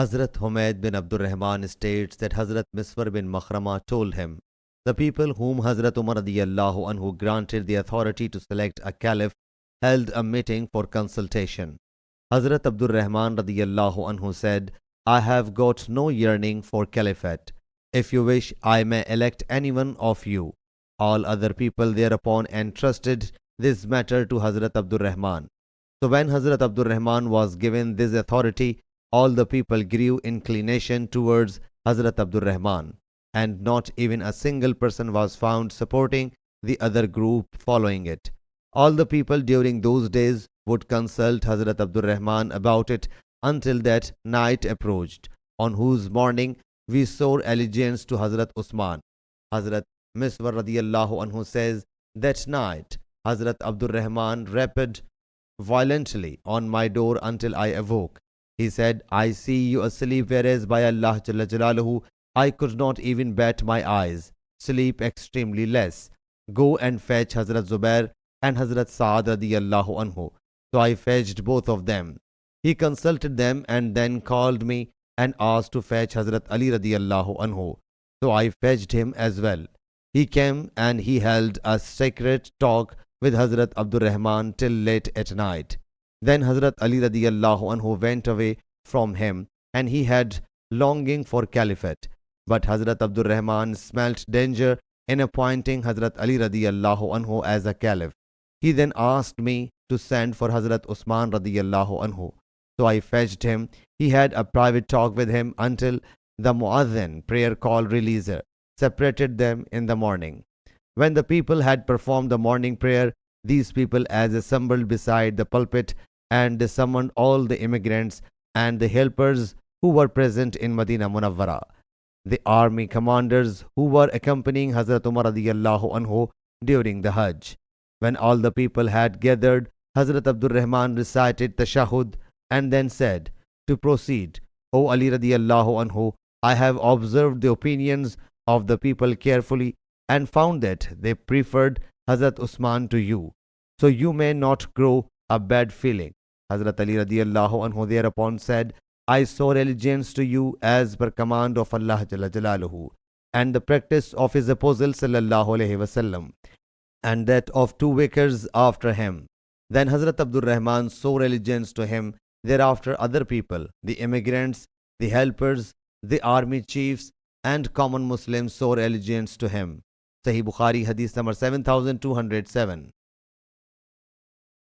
Hazrat Humayd bin Abdul Rahman states that Hazrat Miswar bin Makhrama told him, the people whom Hazrat Umar radiyallahu anhu granted the authority to select a caliph held a meeting for consultation. Hazrat Abdul Rahman radiyallahu anhu said, I have got no yearning for caliphate. If you wish, I may elect anyone of you. All other people thereupon entrusted this matter to Hazrat Abdul Rahman. So when Hazrat Abdul Rahman was given this authority, all the people grew inclination towards Hazrat Abdul Rahman, and not even a single person was found supporting the other group following it. All the people during those days would consult Hazrat Abdul Rahman about it until that night approached, on whose morning we swore allegiance to Hazrat Usman. Hazrat Miswar radiyallahu anhu says, that night Hazrat Abdul Rahman rapped violently on my door until I awoke. He said, I see you asleep, whereas by Allah Jalla Jalaluhu, I could not even bat my eyes, sleep extremely less. Go and fetch Hazrat Zubair and Hazrat Saad radiyallahu anhu. So I fetched both of them. He consulted them and then called me and asked to fetch Hazrat Ali radiyallahu anhu. So I fetched him as well. He came and he held a secret talk with Hazrat Abdul Rahman till late at night. Then Hazrat Ali radiyallahu anhu went away from him, and he had longing for caliphate. But Hazrat Abdul Rahman smelt danger in appointing Hazrat Ali radiyallahu anhu as a caliph. He then asked me to send for Hazrat Usman radiyallahu anhu. So I fetched him. He had a private talk with him until the Muazzin, prayer call releaser, separated them in the morning. When the people had performed the morning prayer, these people as assembled beside the pulpit, and they summoned all the immigrants and the helpers who were present in Medina Munawwara, the army commanders who were accompanying Hazrat Umar radiyallahu anhu during the Hajj. When all the people had gathered, Hazrat Abdul Rahman recited Tashahud and then said, to proceed, O Ali radiyallahu anhu, I have observed the opinions of the people carefully and found that they preferred Hazrat Usman to you. So you may not grow a bad feeling. Hazrat Ali radiyallahu anhu thereupon said, I swore allegiance to you as per command of Allah Jalla Jalaluhu, and the practice of his apostle sallallahu alaihi wasallam, and that of two vicars after him. Then Hazrat Abdul Rahman swore allegiance to him. Thereafter other people, the immigrants, the helpers, the army chiefs, and common Muslims swore allegiance to him. Sahih Bukhari Hadith number 7207.